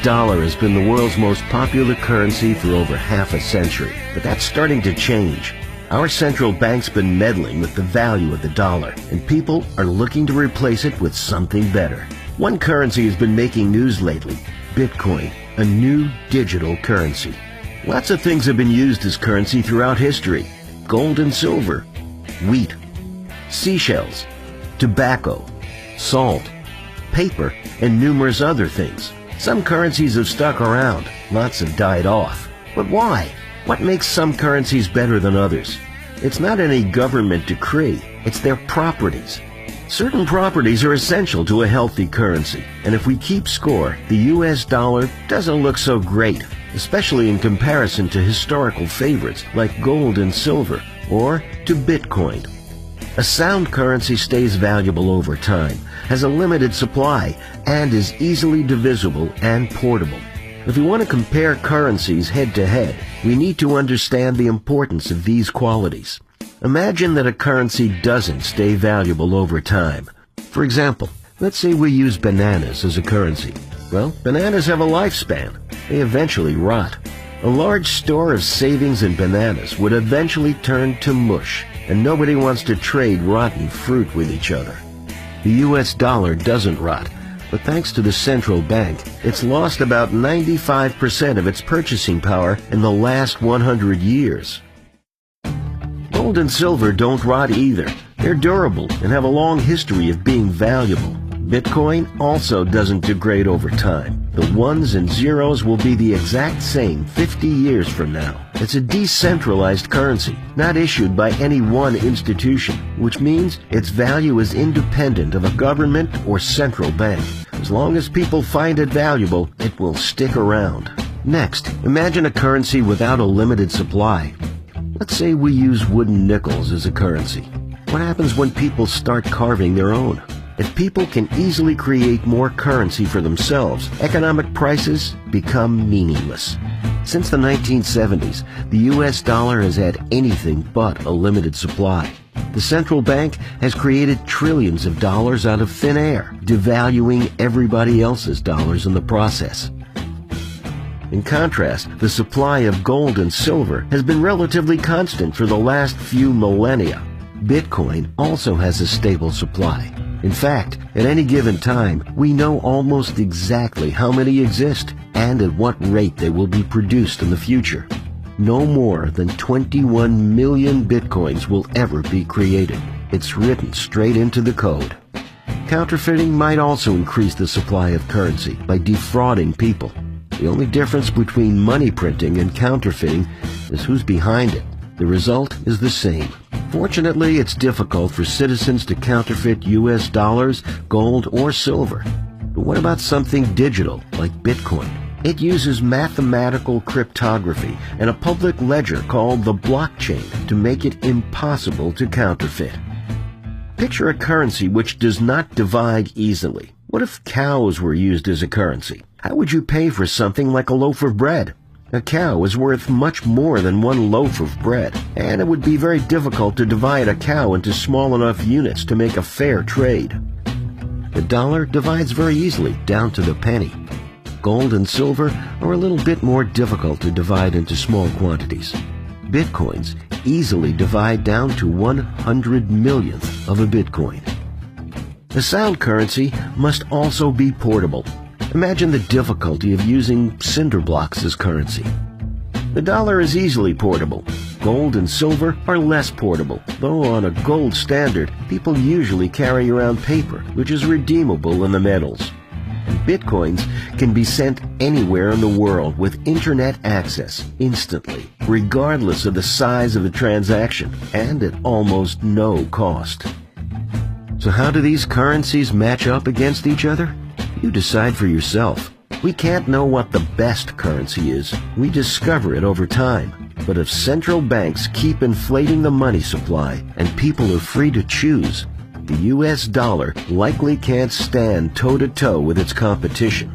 dollar has been the world's most popular currency for over half a century, but that's starting to change. Our central bank's been meddling with the value of the dollar, and people are looking to replace it with something better. One currency has been making news lately: Bitcoin, a new digital currency. Lots of things have been used as currency throughout history: gold and silver, wheat, seashells, tobacco, salt, paper, and numerous other things. Some currencies have stuck around, lots have died off. But why? What makes some currencies better than others? It's not any government decree, it's their properties. Certain properties are essential to a healthy currency, and if we keep score, the US dollar doesn't look so great, especially in comparison to historical favorites like gold and silver, or to Bitcoin. A sound currency stays valuable over time, has a limited supply, and is easily divisible and portable. If we want to compare currencies head-to-head, we need to understand the importance of these qualities. Imagine that a currency doesn't stay valuable over time. For example, let's say we use bananas as a currency. Well, bananas have a lifespan. They eventually rot. A large store of savings in bananas would eventually turn to mush, and nobody wants to trade rotten fruit with each other. The US dollar doesn't rot, but thanks to the central bank, it's lost about 95% of its purchasing power in the last 100 years. Gold and silver don't rot either. They're durable and have a long history of being valuable. Bitcoin also doesn't degrade over time. The ones and zeros will be the exact same 50 years from now. It's a decentralized currency, not issued by any one institution, which means its value is independent of a government or central bank. As long as people find it valuable, it will stick around. Next, imagine a currency without a limited supply. Let's say we use wooden nickels as a currency. What happens when people start carving their own? If people can easily create more currency for themselves, economic prices become meaningless. Since the 1970s, the US dollar has had anything but a limited supply. The central bank has created trillions of dollars out of thin air, devaluing everybody else's dollars in the process. In contrast, the supply of gold and silver has been relatively constant for the last few millennia. Bitcoin also has a stable supply. In fact, at any given time, we know almost exactly how many exist and at what rate they will be produced in the future. No more than 21 million bitcoins will ever be created. It's written straight into the code. Counterfeiting might also increase the supply of currency by defrauding people. The only difference between money printing and counterfeiting is who's behind it. The result is the same. Fortunately, it's difficult for citizens to counterfeit US dollars, gold, or silver. But what about something digital like Bitcoin? It uses mathematical cryptography and a public ledger called the blockchain to make it impossible to counterfeit. Picture a currency which does not divide easily. What if cows were used as a currency? How would you pay for something like a loaf of bread? A cow is worth much more than one loaf of bread, and it would be very difficult to divide a cow into small enough units to make a fair trade. The dollar divides very easily down to the penny. Gold and silver are a little bit more difficult to divide into small quantities. Bitcoins easily divide down to 100 millionth of a Bitcoin. A sound currency must also be portable. Imagine the difficulty of using cinder blocks as currency. The dollar is easily portable. Gold and silver are less portable, though on a gold standard, people usually carry around paper, which is redeemable in the metals. And bitcoins can be sent anywhere in the world with internet access instantly, regardless of the size of the transaction, and at almost no cost. So how do these currencies match up against each other? You decide for yourself. We can't know what the best currency is. We discover it over time. But if central banks keep inflating the money supply and people are free to choose, the US dollar likely can't stand toe-to-toe with its competition.